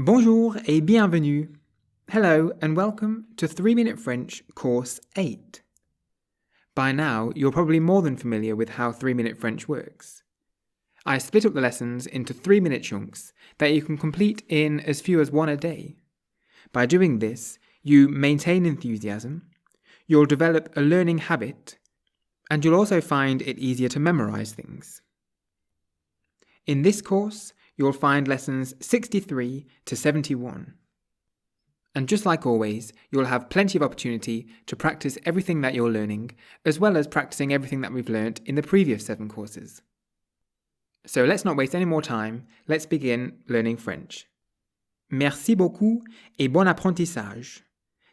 Bonjour et bienvenue. Hello and welcome to 3-Minute French Course 8. By now, you're probably more than familiar with how 3-Minute French works. I split up the lessons into 3-minute chunks that you can complete in as few as one a day. By doing this, you maintain enthusiasm, you'll develop a learning habit, and you'll also find it easier to memorize things. In this course, you'll find lessons 63 to 71. And just like always, you'll have plenty of opportunity to practice everything that you're learning, as well as practicing everything that we've learnt in the previous 7 courses. So let's not waste any more time, let's begin learning French. Merci beaucoup et bon apprentissage.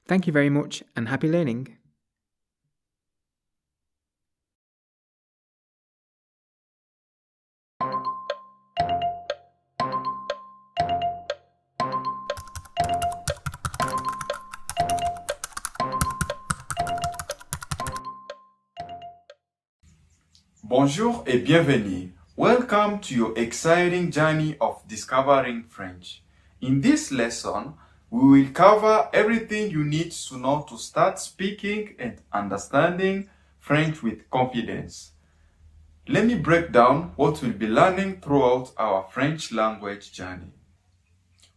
Thank you very much and happy learning. Bonjour et bienvenue. Welcome to your exciting journey of discovering French. In this lesson, we will cover everything you need to know to start speaking and understanding French with confidence. Let me break down what we'll be learning throughout our French language journey.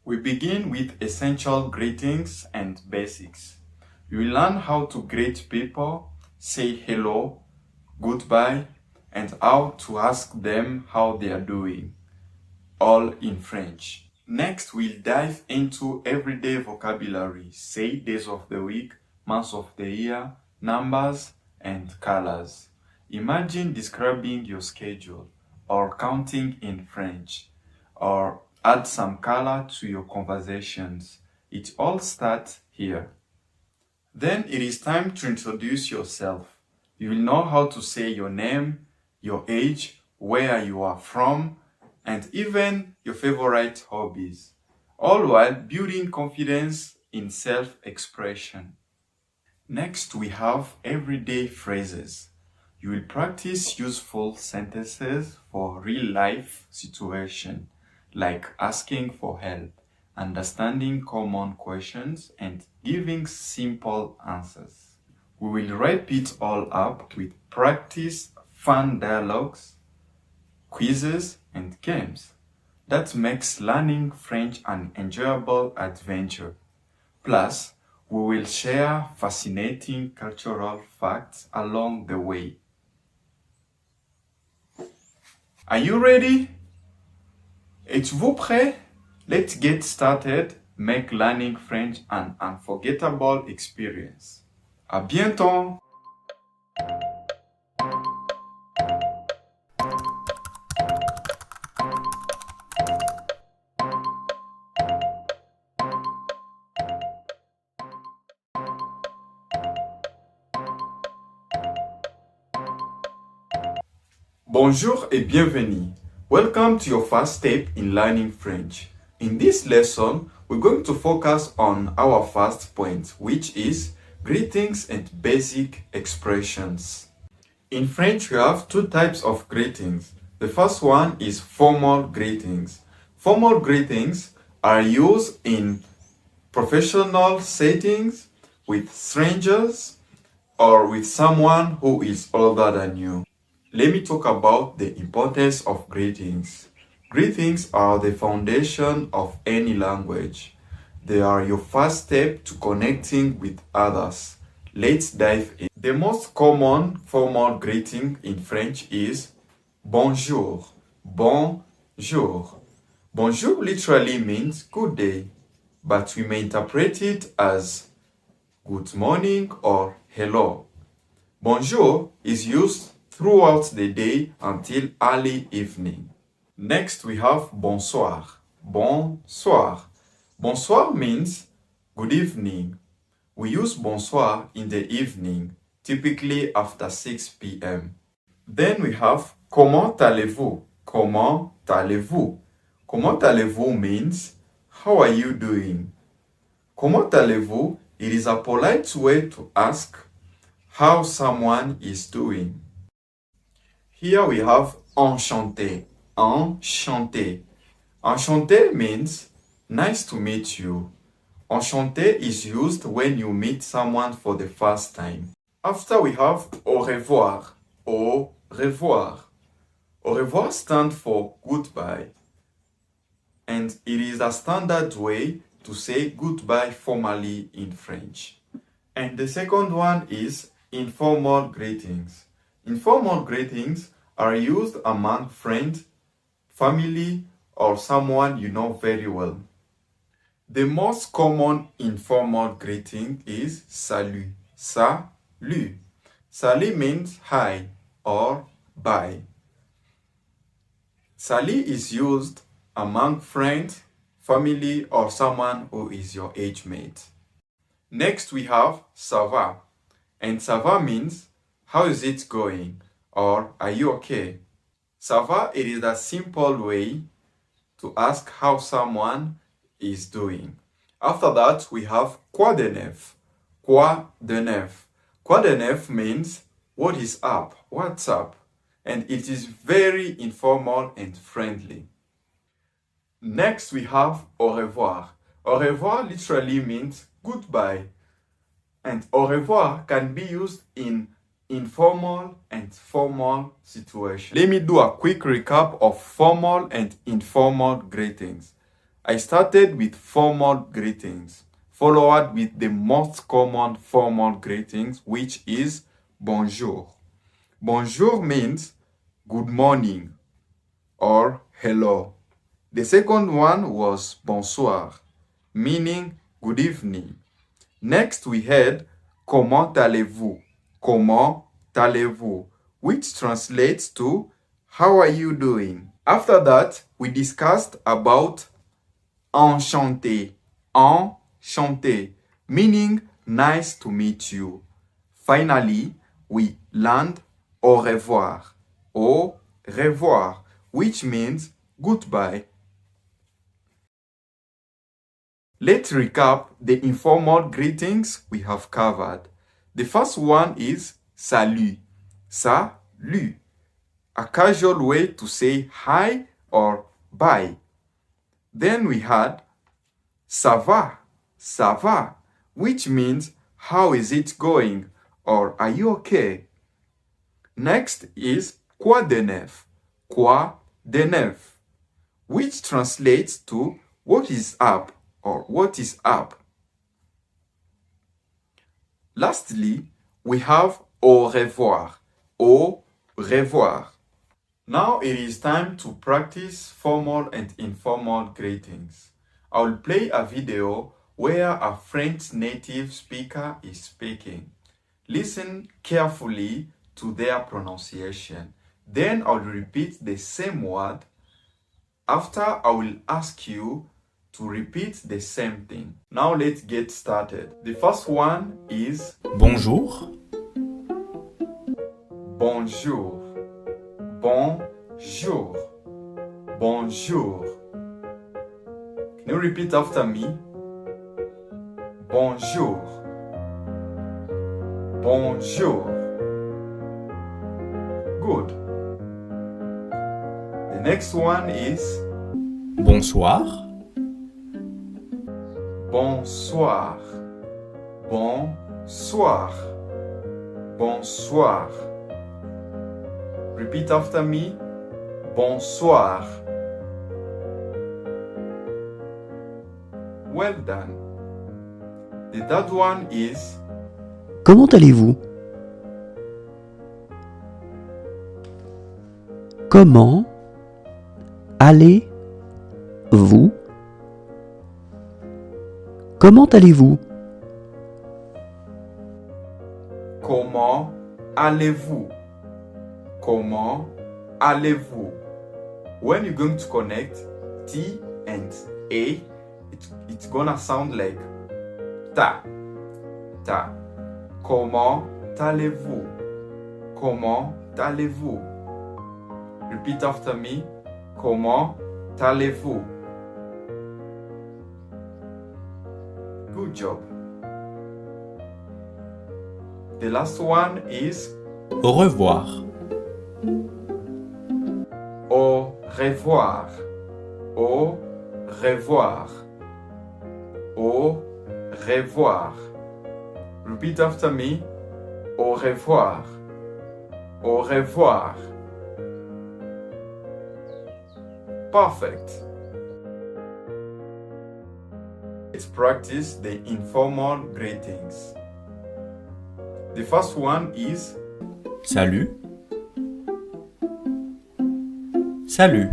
We begin with essential greetings and basics. You will learn how to greet people, say hello, goodbye, and how to ask them how they are doing, all in French. Next, we'll dive into everyday vocabulary, say days of the week, months of the year, numbers, and colors. Imagine describing your schedule, or counting in French, or add some color to your conversations. It all starts here. Then it is time to introduce yourself. You will know how to say your name, your age, where you are from, and even your favorite hobbies, all while building confidence in self-expression. Next, we have everyday phrases. You will practice useful sentences for real-life situations, like asking for help, understanding common questions, and giving simple answers. We will wrap it all up with practice fun dialogues, quizzes, and games. That makes learning French an enjoyable adventure. Plus, we will share fascinating cultural facts along the way. Are you ready? Êtes-vous prêt? Let's get started. Make learning French an unforgettable experience. À bientôt! Bonjour et bienvenue. Welcome to your first step in learning French. In this lesson, we're going to focus on our first point, which is greetings and basic expressions. In French, we have 2 types of greetings. The first one is formal greetings. Formal greetings are used in professional settings with strangers or with someone who is older than you. Let me talk about the importance of greetings. Greetings are the foundation of any language. They are your first step to connecting with others. Let's dive in. The most common formal greeting in French is bonjour. Bonjour. Bonjour literally means good day, but we may interpret it as good morning or hello. Bonjour is used throughout the day until early evening. Next, we have bonsoir. Bonsoir. Bonsoir means good evening. We use bonsoir in the evening, typically after 6 p.m. Then we have comment allez-vous? Comment allez-vous? Comment allez-vous means how are you doing? Comment allez-vous? It is a polite way to ask how someone is doing. Here we have enchanté. Enchanté. Enchanté means Nice to meet you. Enchanté is used when you meet someone for the first time. After we have au revoir. Au revoir. Au revoir stands for goodbye. And it is a standard way to say goodbye formally in French. And the second one is informal greetings. Informal greetings are used among friends, family, or someone you know very well. The most common informal greeting is salut. Salut. Salut means hi or bye. Salut is used among friends, family, or someone who is your age mate. Next we have ça va. And ça va means how is it going or are you okay? Ça va, it is a simple way to ask how someone is doing. After that we have quoi de neuf. Quoi de neuf. Quoi de neuf means what is up, what's up, and it is very informal and friendly. Next we have au revoir. Au revoir literally means goodbye, and au revoir can be used in informal and formal situations. Let me do a quick recap of formal and informal greetings. I started with formal greetings, followed with the most common formal greetings, which is bonjour. Bonjour means good morning or hello. The second one was bonsoir, meaning good evening. Next we had comment allez-vous? Comment allez-vous? Which translates to how are you doing? After that, we discussed about enchanté. Enchanté, meaning nice to meet you. Finally, we learned au revoir. Au revoir, which means goodbye. Let's recap the informal greetings we have covered. The first one is salut. Salut. A casual way to say hi or bye. Then we had ça va. Ça va, which means how is it going or are you okay? Next is quoi de neuf. Quoi de neuf, which translates to what is up or what is up. Lastly, we have au revoir. Au revoir. Now it is time to practice formal and informal greetings. I will play a video where a French native speaker is speaking. Listen carefully to their pronunciation. Then I will repeat the same word. After, I will ask you to repeat the same thing. Now let's get started. The first one is Bonjour, bonjour. Bonjour. Bonjour. Can you repeat after me? Bonjour. Bonjour. Good. The next one is bonsoir, bonsoir. Bonsoir. Bonsoir. Repeat after me. Bonsoir. Well done. The third one is Comment allez-vous? Comment allez-vous? Comment allez-vous? comment allez-vous? Comment allez-vous? When you're going to connect T and A, it's gonna sound like ta. Ta. Comment allez-vous? Comment allez-vous? Repeat after me. Comment allez-vous? Good job. The last one is au revoir, au revoir. Au revoir. Au revoir. Repeat after me. Au revoir. Au revoir. Perfect. Let's practice the informal greetings. The first one is Salut. Salut.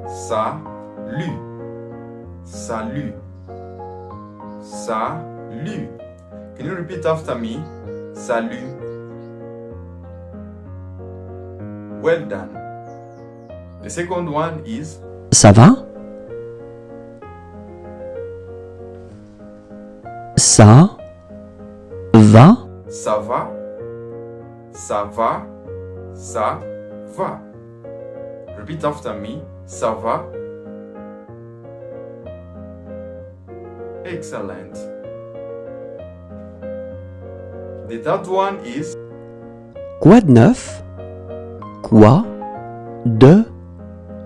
salut. Salut. Salut. Can you repeat after me? Salut. Well done. The second one is Ça va? Ça va? ça va. Ça va. Ça va. Repeat after me. Ça va. Excellent. The third one is Quoi de neuf? Quoi de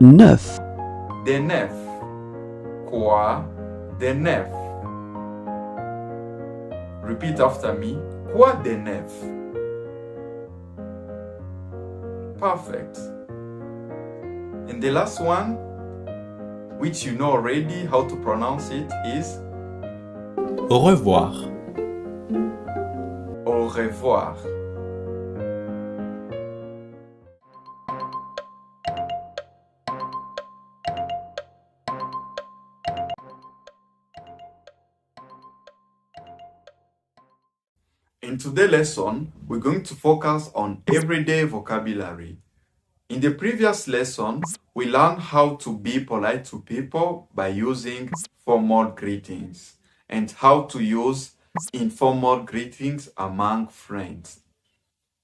neuf? de neuf. Quoi de neuf? Repeat after me. Quoi de neuf? Perfect. And the last one, which you know already how to pronounce it, is Au revoir. au revoir. In today's lesson, we're going to focus on everyday vocabulary. In the previous lesson, we learned how to be polite to people by using formal greetings and how to use informal greetings among friends.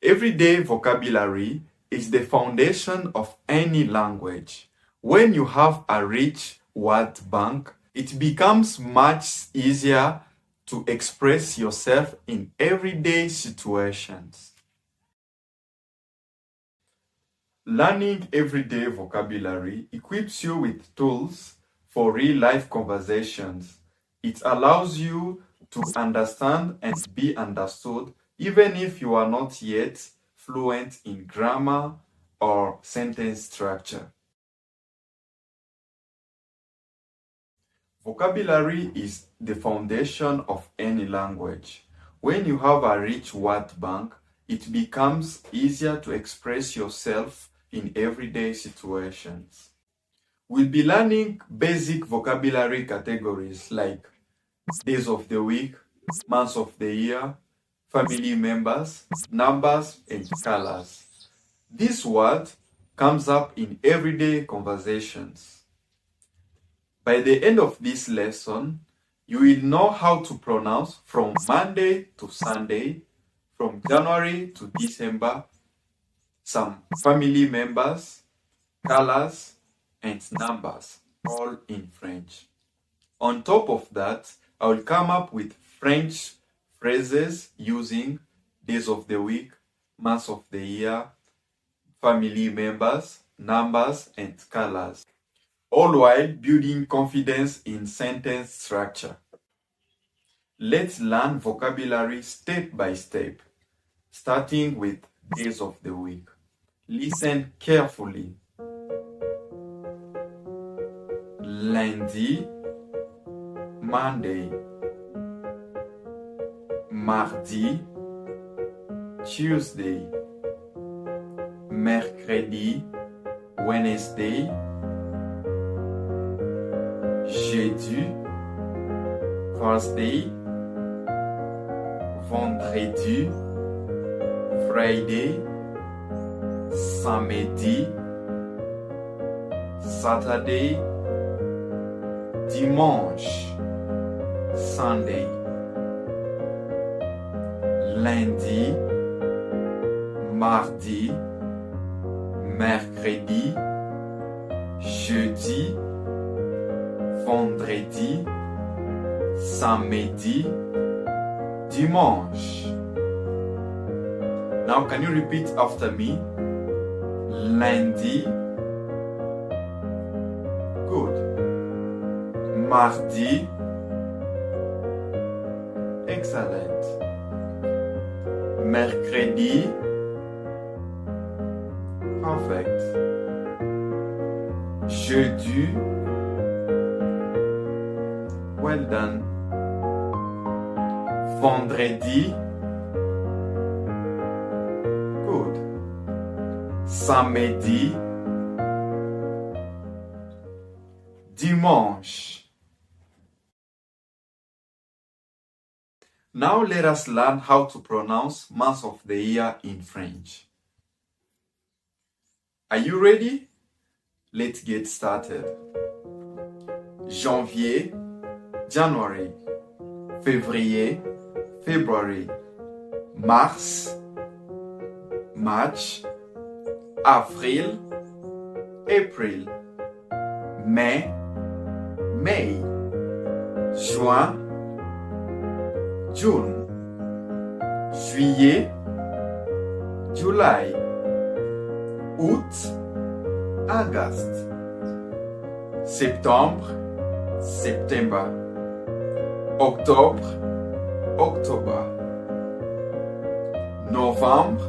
Everyday vocabulary is the foundation of any language. When you have a rich word bank, it becomes much easier to express yourself in everyday situations. Learning everyday vocabulary equips you with tools for real-life conversations. It allows you to understand and be understood even if you are not yet fluent in grammar or sentence structure. Vocabulary is the foundation of any language. When you have a rich word bank, it becomes easier to express yourself in everyday situations. We'll be learning basic vocabulary categories like days of the week, months of the year, family members, numbers, and colors. This word comes up in everyday conversations. By the end of this lesson, you will know how to pronounce from Monday to Sunday, from January to December, some family members, colors, and numbers, all in French. On top of that, I will come up with French phrases using days of the week, months of the year, family members, numbers, and colors, all while building confidence in sentence structure. Let's learn vocabulary step by step, starting with days of the week. Listen carefully. Lundi, Monday. Mardi, Tuesday. Mercredi, Wednesday. Jeudi, Thursday. Vendredi, Friday. Samedi, Saturday. Dimanche, Sunday. Lundi, mardi, mercredi, jeudi, vendredi, samedi, dimanche. Now can you repeat after me? Lundi. Good. Mardi. Excellent. Mercredi. Perfect. Jeudi. Well done. Vendredi. Good. Samedi. Dimanche. Now let us learn how to pronounce months of the year in French. Are you ready? Let's get started. Janvier, January. Février, February. Mars, March. Avril, April. Mai, May. Juin, June. Juillet, July. Août, August. Septembre, September. Octobre, October. Novembre,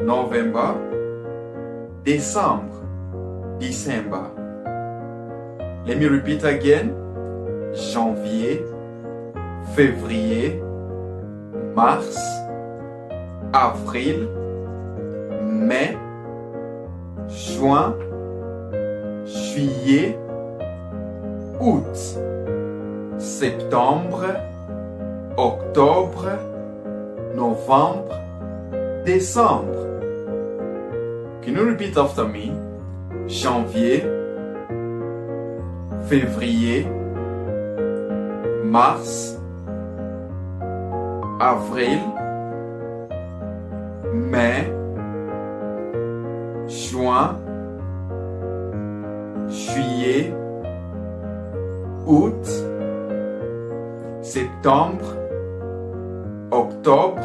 November. Décembre, December. Let me repeat again. Janvier, février, mars, avril, mai, juin, juillet, août, septembre, octobre, novembre, décembre. Can you repeat after me? Janvier, février, mars, avril, mai, juin, juillet, août, septembre, octobre,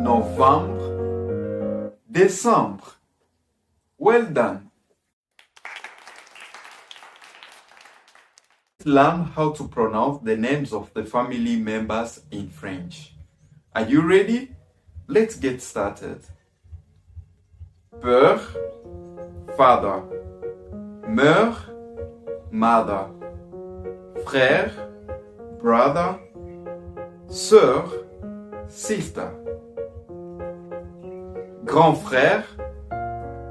novembre, décembre. Well done. Learn how to pronounce the names of the family members in French. Are you ready? Let's get started. Père, father. Mère, mother. Frère, brother. Sœur, sister. Grand frère,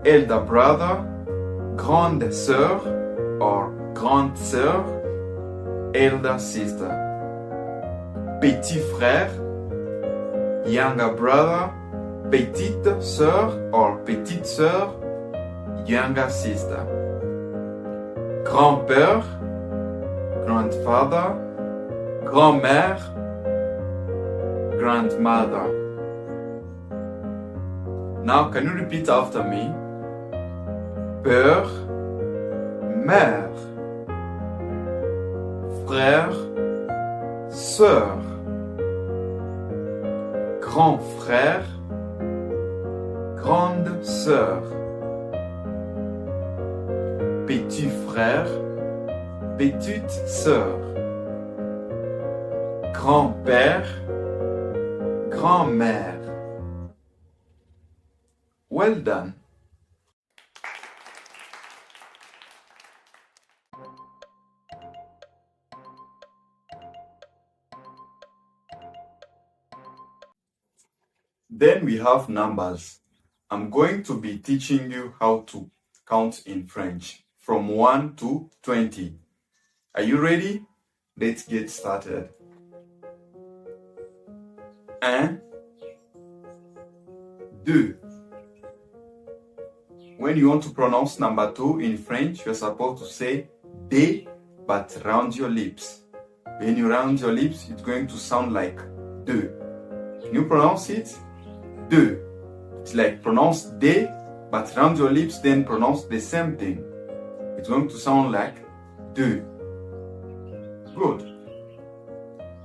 elder brother. Grande sœur or grande sœur, elder sister. Petit frère, younger brother. Petite sœur or petite sœur, younger sister. Grand-père, grandfather. Grand-mère, grandmother. Now can you repeat after me? Père, mère. Frère, sœur. Grand frère, grande sœur. Petit frère, petite sœur. Grand-père, grand-mère. Well done. Then we have numbers. I'm going to be teaching you how to count in French from 1 to 20. Are you ready? Let's get started. 1, 2. When you want to pronounce number 2 in French, you're supposed to say D, but round your lips. When you round your lips, it's going to sound like deux. Can you pronounce it? Deux. It's like pronounce D, but round your lips, then pronounce the same thing. It's going to sound like deux. Good.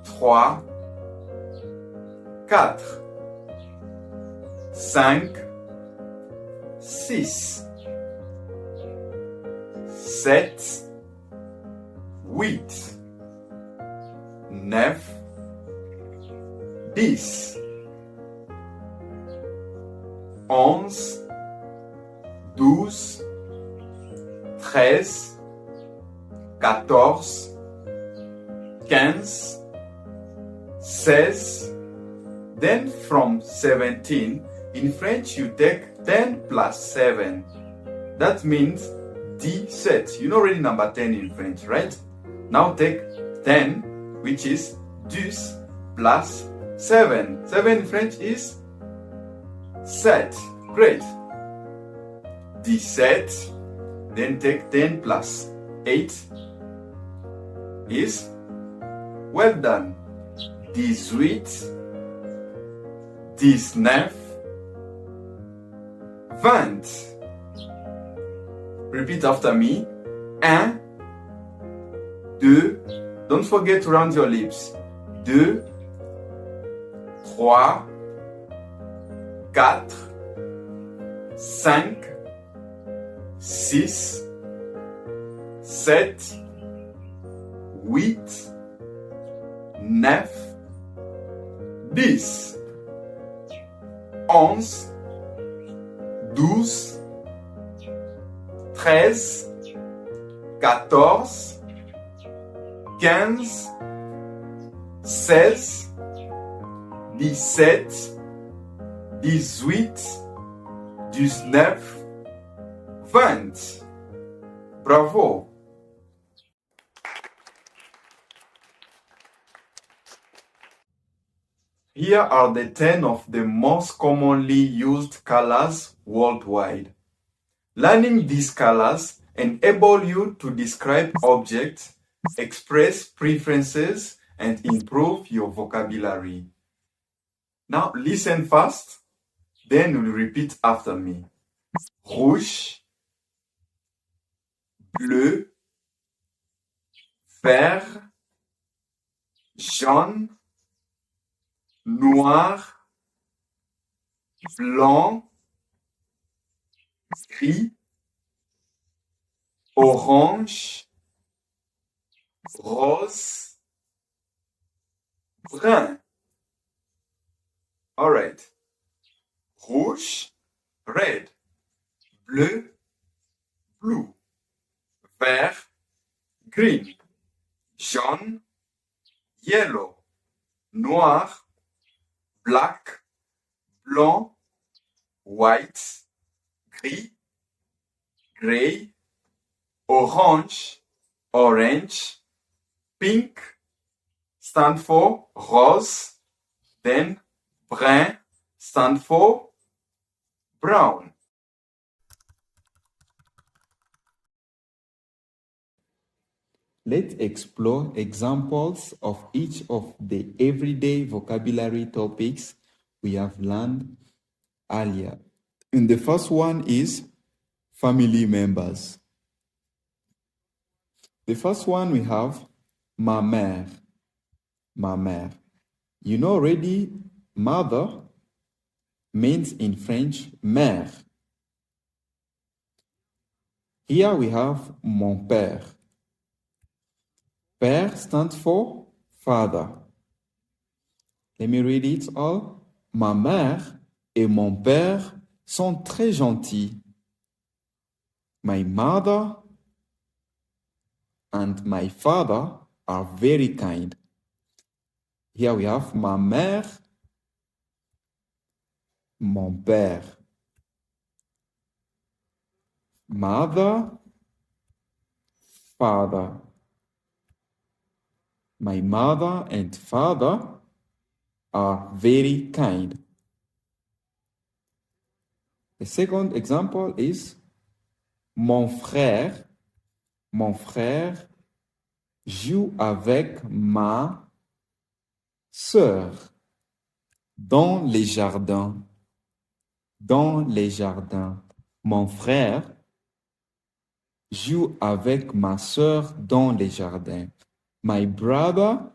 3, 4, 5, 6, 7, 8, 9, 10, 11, 12, 13, 14, 15, 16. Then from 17, in French you take 10 plus 7. That means 17. You know already number 10 in French, right? Now take 10, which is 10 plus 7. 7 in French is 7. Great. 17. Then take 10 plus 8 is, well done, 18, 19, 20. Repeat after me. 1, 2, don't forget to round your lips. 2, 3, 4, 5, 6, 7, 8, 9, 10, 11, 12, 13, 14, 15, 16, 17, 18, 19, 20. Bravo! Here are the 10 of the most commonly used colors worldwide. Learning these colors enable you to describe objects, express preferences, and improve your vocabulary. Now listen fast, then you'll repeat after me. Rouge, bleu, vert, jaune, noir, blanc, gris, orange, rose, brun. All right. Rouge, red, bleu, blue, vert, green, jaune, yellow, noir, black, blanc, white, gris, gray, orange, orange, pink, stand for rose, then brun, stand for brown. Let's explore examples of each of the everyday vocabulary topics we have learned earlier. And the first one is family members. The first one we have ma mère. Ma mère. You know already mother means in French mère. Here we have mon père. Père stands for father. Let me read it all. Ma mère et mon père sont très gentils. My mother and my father are very kind. Here we have ma mère, mon père. Mother, father. My mother and father are very kind. The second example is mon frère. Mon frère joue avec ma sœur dans les jardins. Dans les jardins. Mon frère joue avec ma sœur dans les jardins. My brother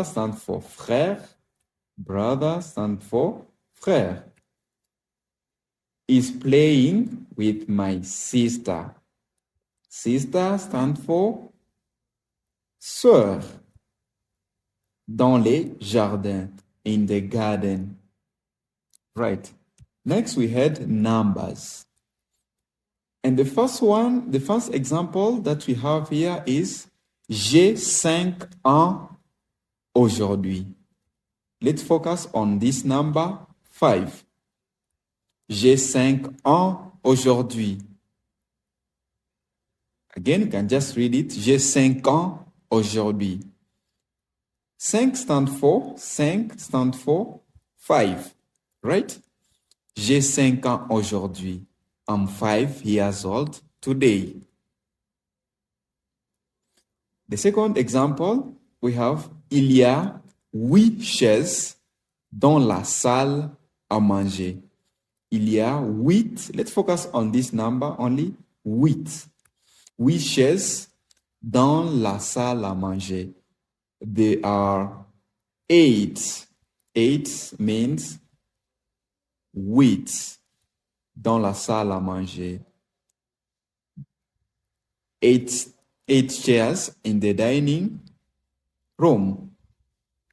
stands for frère. Brother stands for frère. Is playing with my sister. Sister stands for sœur. Dans les jardins. in the garden. Right. Next we had numbers. And the first example that we have here is J'ai 5 ans aujourd'hui. Let's focus on this number 5. J'ai 5 ans aujourd'hui. Again, you can just read it. J'ai 5 ans aujourd'hui. 5 stand for 5, right? J'ai 5 ans aujourd'hui. I'm 5 years old today. The second example, we have il y a 8 chaises dans la salle à manger. Il y a 8, let's focus on this number only, 8. 8 chaises dans la salle à manger. There are 8. 8 means 8 dans la salle à manger. 8 chairs in the dining room,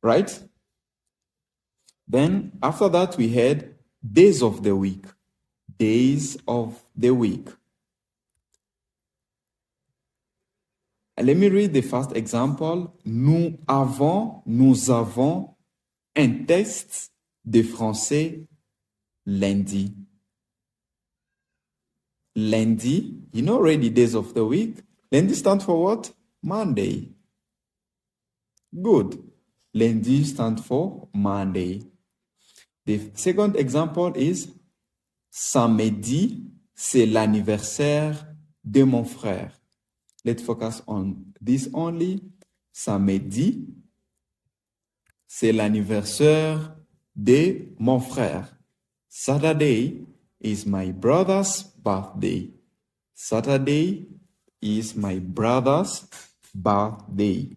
right? Then after that we had days of the week. Days of the week. Let me read the first example. Nous avons un test de français lundi. Lundi, you know already days of the week. Lundi stands for what? Monday. Good. Lundi stands for Monday. The second example is samedi, c'est l'anniversaire de mon frère. Let's focus on this only. Samedi, c'est l'anniversaire de mon frère. Saturday is my brother's birthday. Saturday is my brother's birthday.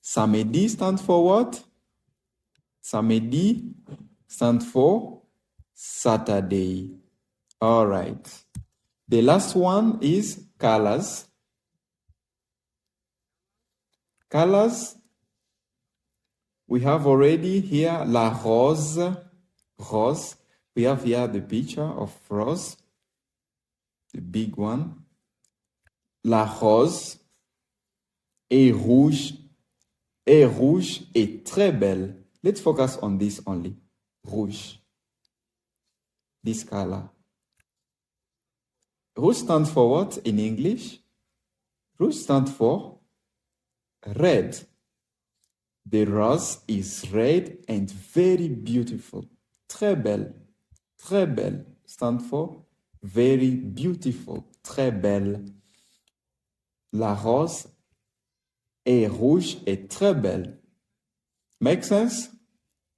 Samedi stands for what? Samedi stands for Saturday. All right. The last one is colors. Colors, we have already here la rose. Rose. We have here the picture of rose, the big one. La rose est rouge est très belle. Let's focus on this only. Rouge. This color. Rouge stands for what in English? Rouge stands for red. The rose is red and very beautiful. Très belle. Très belle stands for very beautiful. Très belle. La rose est rouge et très belle. Make sense?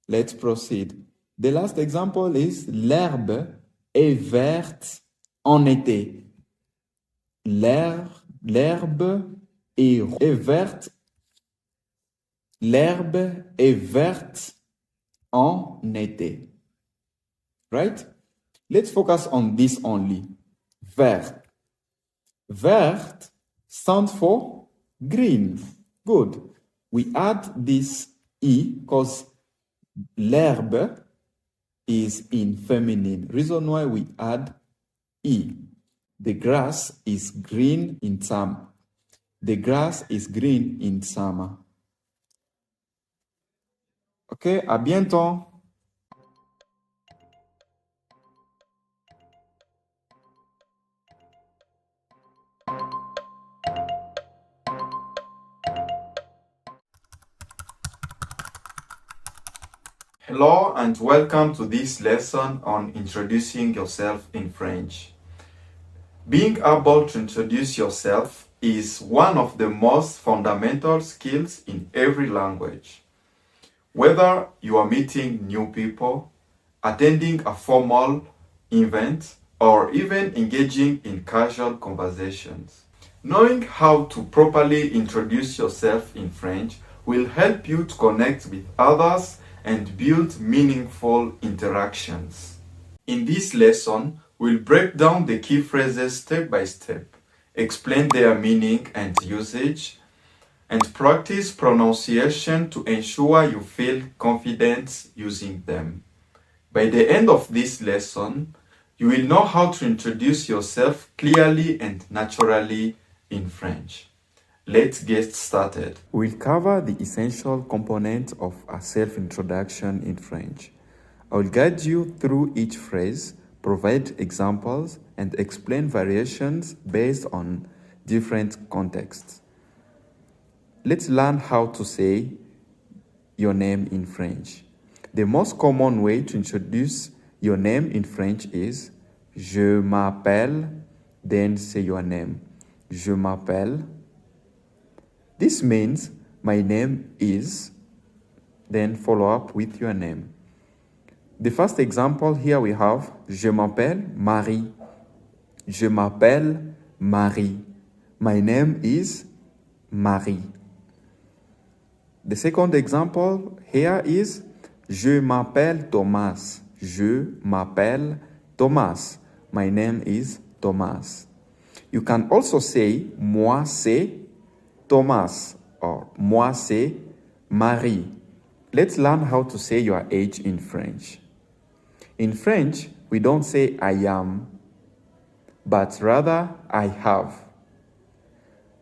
Let's proceed. The last example is l'herbe est verte en été. L'herbe est verte. L'herbe est verte en été. Right? Let's focus on this only. Vert. Vert stands for green. Good. We add this E because l'herbe is in feminine. Reason why we add E. The grass is green in summer. The grass is green in summer. Ok, à bientôt. Hello and welcome to this lesson on introducing yourself in French. Being able to introduce yourself is one of the most fundamental skills in every language. Whether you are meeting new people, attending a formal event, or even engaging in casual conversations. Knowing how to properly introduce yourself in French will help you to connect with others and build meaningful interactions. In this lesson, we'll break down the key phrases step by step, explain their meaning and usage, and practice pronunciation to ensure you feel confident using them. By the end of this lesson, you will know how to introduce yourself clearly and naturally in French. Let's get started. We'll cover the essential components of a self-introduction in French. I will guide you through each phrase, provide examples, and explain variations based on different contexts. Let's learn how to say your name in French. The most common way to introduce your name in French is Je m'appelle, then say your name. Je m'appelle. This means my name is, then follow up with your name. The first example here we have Je m'appelle Marie. Je m'appelle Marie. My name is Marie. The second example here is Je m'appelle Thomas. Je m'appelle Thomas. My name is Thomas. You can also say Moi c'est Thomas or Moi c'est Marie. Let's learn how to say your age in French. In French, we don't say I am, but rather I have.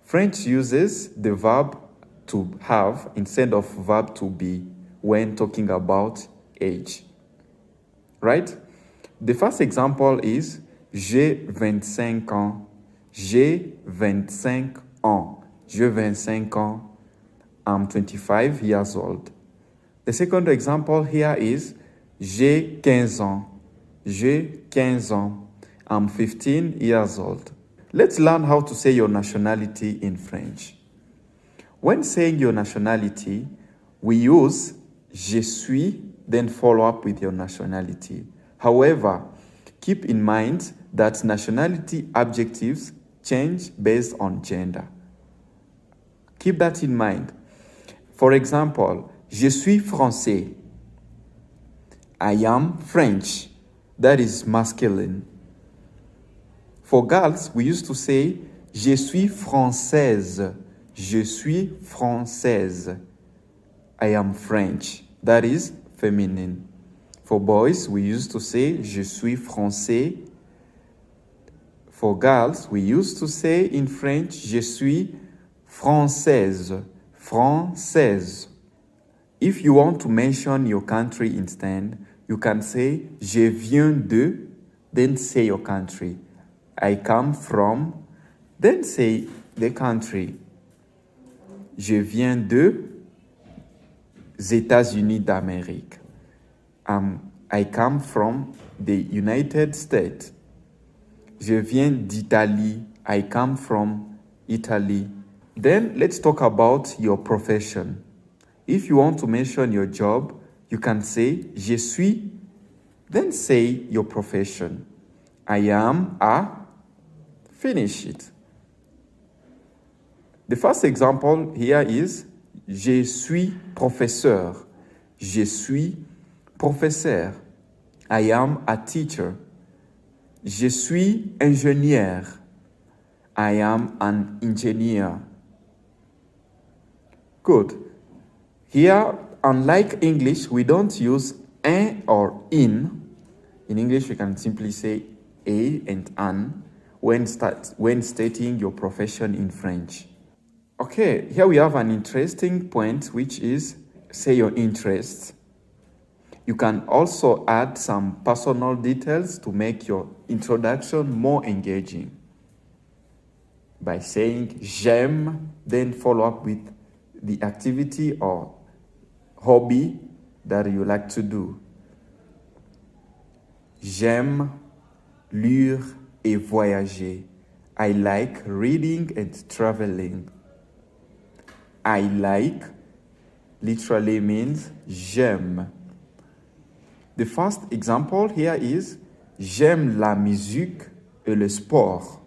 French uses the verb to have instead of verb to be when talking about age. Right? The first example is J'ai 25 ans. J'ai 25 ans. J'ai 25 ans. I'm 25 years old. The second example here is J'ai 15 ans. J'ai 15 ans. I'm 15 years old. Let's learn how to say your nationality in French. When saying your nationality, we use Je suis, then follow up with your nationality. However, keep in mind that nationality adjectives change based on gender. Keep that in mind. For example, Je suis français. I am French. That is masculine. For girls, we used to say Je suis française. Je suis française. I am French. That is feminine. For boys, we used to say Je suis français. For girls, we used to say in French Je suis française. Française. If you want to mention your country instead, you can say Je viens de, then say your country. I come from, then say the country. Je viens de États-Unis d'Amérique. I come from the United States. Je viens d'Italie. I come from Italy. Then let's talk about your profession. If you want to mention your job, you can say Je suis, then say your profession. I am a, finish it. The first example here is Je suis professeur. Je suis professeur. I am a teacher. Je suis ingénieur. I am an engineer. Good. Here, unlike English, we don't use un or in. In English, we can simply say a and an when stating your profession in French. Okay, here we have an interesting point, which is say your interests. You can also add some personal details to make your introduction more engaging by saying j'aime, then follow up with the activity or hobby that you like to do. J'aime lire et voyager. I like reading and traveling. I like literally means j'aime. The first example here is j'aime la musique et le sport.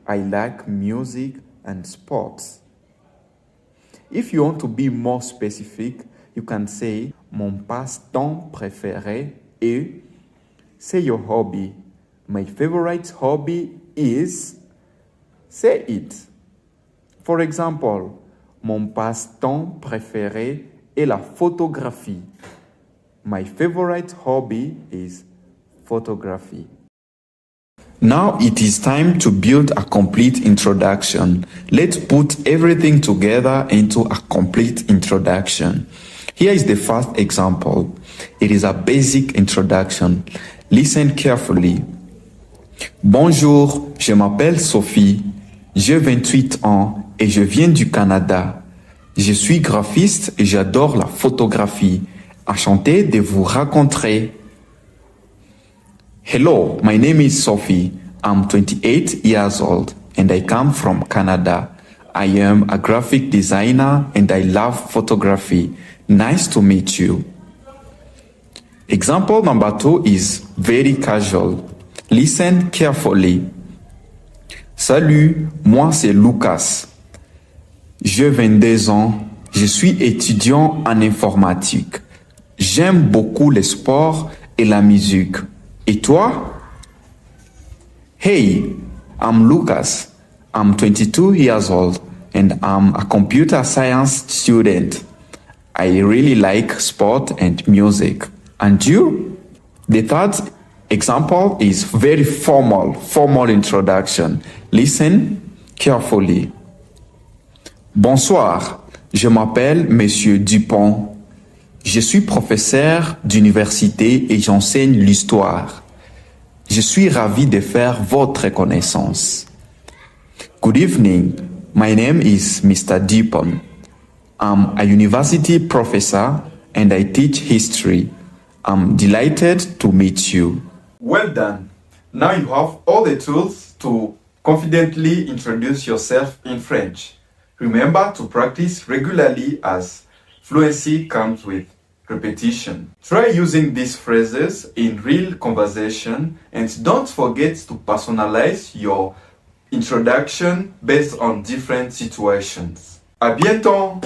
I like music and sports. If you want to be more specific, you can say mon passe-temps préféré est, say your hobby. My favorite hobby is, say it. For example, Mon passe-temps préféré est la photographie. My favorite hobby is photography. Now it is time to build a complete introduction. Let's put everything together into a complete introduction. Here is the first example. It is a basic introduction. Listen carefully. Bonjour, je m'appelle Sophie. J'ai 28 ans et je viens du Canada. Je suis graphiste et j'adore la photographie. Enchanté de vous rencontrer. Hello, my name is Sophie. I'm 28 years old and I come from Canada. I am a graphic designer and I love photography. Nice to meet you. Example number 2 is very casual. Listen carefully. Salut, moi c'est Lucas. J'ai 22 ans. Je suis étudiant en informatique. J'aime beaucoup le sport et la musique. Et toi? Hey, I'm Lucas. I'm 22 years old and I'm a computer science student. I really like sport and music. And you? The third example is very formal introduction. Listen carefully. Bonsoir, je m'appelle Monsieur Dupont. Je suis professeur d'université et j'enseigne l'histoire. Je suis ravi de faire votre connaissance. Good evening, my name is Mr. Dupont. I'm a university professor and I teach history. I'm delighted to meet you. Well done. Now you have all the tools to confidently introduce yourself in French. Remember to practice regularly as fluency comes with repetition. Try using these phrases in real conversation and don't forget to personalize your introduction based on different situations. À bientôt!